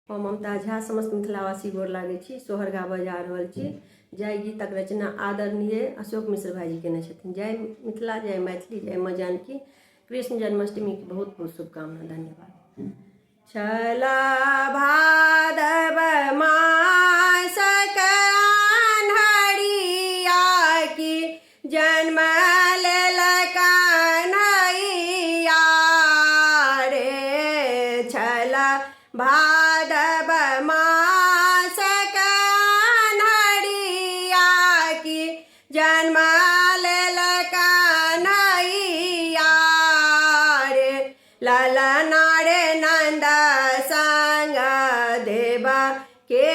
हम ममता झा समस्त मिथिलावासी गोर लागै छी। सोहर गाबऽ जा रहल छी। जय गीतक रचना आदरणीय अशोक मिश्र भाईजी केने छथिन। जय मिथिला, जय मैथिली, जय माँ जानकी। कृष्ण जन्माष्टमी की बहुत बहुत शुभकामना। धन्यवाद। छला भादव मासक अन्हरिया की जन्म लेल कन्हैया रे। छला भादव मासक अन्हरिया की जन्म लेल कन्हैया रे। ललना रे नंद संग देवा के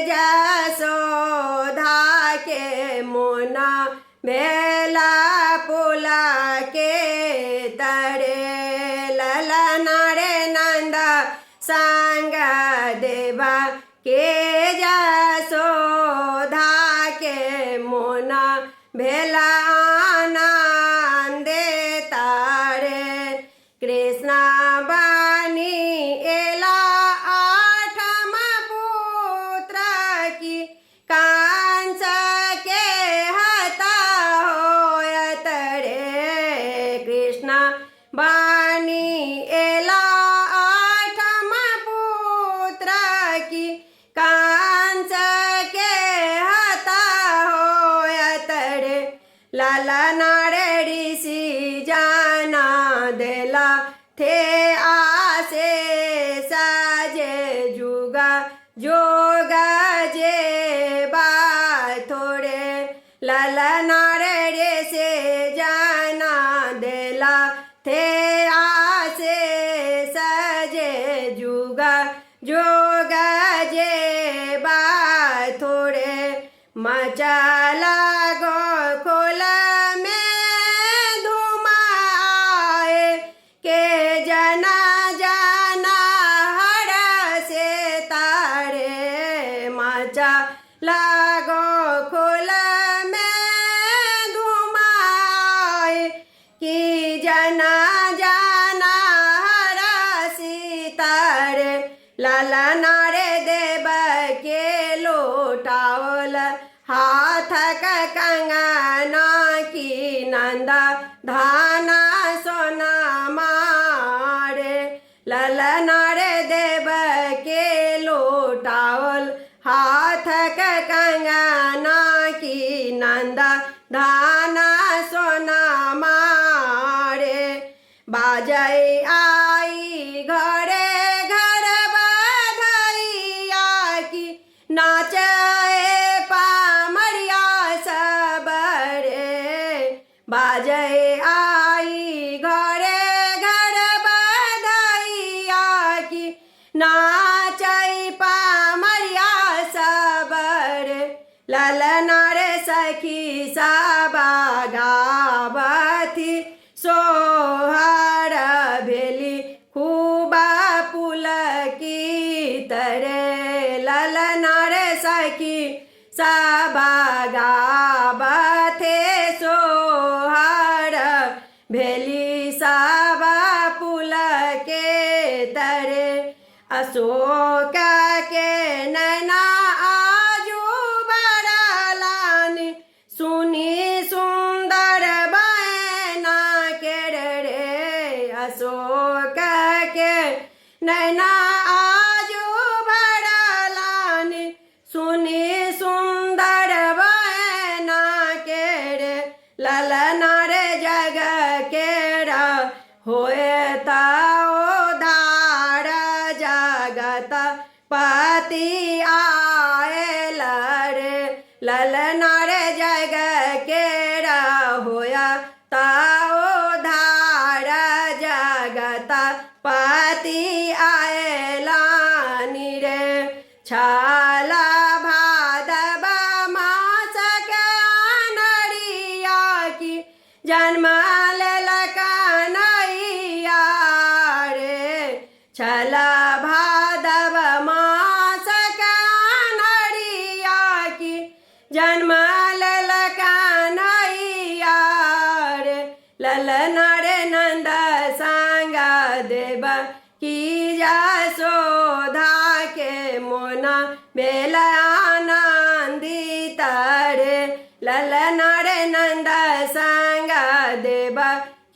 जसोधा के मुना बेला पुला के तरे। ललना रे नंद संग देवा के जसोधा के मुना भेला आनंदे तारे। कृष्ण बनी एला आठम पुत्र की कंस के हता होयत रे। कृष्ण बनी एला आठम पुत्र की कंस के हता होयत रे। ललना रे ऋषि जाना देला थे आसे साजे जुगा जोगा जे बाथोरे। ललना रे से जाना देला थे आसे सजे जुगा जोगा जे बाथोरे। मचला गोकुल में धूम आए के जना जाना हर से तारे। मचला गोकुल में धूम आए कि जना जाना हर सीतारे। ललना रे देव के लोटावल हाथक कंगना की नंदा धाना सोना मारे। ललना रे देव के लोटावल हाथक कंगना की नंदा धाना सोना मारे। बाजै आई घरे घर बधैया की नाचे पामरिया सब रे। बाजै आई घरे घर बधैया की नाचै पामरिया सब रे। ललना रे सखी सब गावथी सोहर भेली खूबा पुलकित रे। ललना रे सखी सब गावथे सोहर भेली सब पुलकित रे। अशोक के नैना आजू बरलानी सुनी सुंदर बहना के रे। अशोक के नैना आजू बरलानी सुनी सुंदर बहना के रे। ललना रे जग के होए उधार जगत पति आयल रे। ललना रे जग के होया उधार जगत पति आयलानी रे। छला भादव मासक अन्हरिया की जन्म लेल कन्हैया रे। छला भादव मासक अन्हरिया की जन्म लेल कन्हैया रे। ललना रे नंद संग देव की जसोधा के मोना बेल आनंदित रे ललन रे नंद संग देव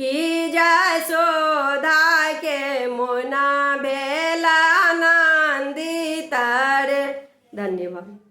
की जसोदा के मोना बेल आनंदित रे। धन्यवाद।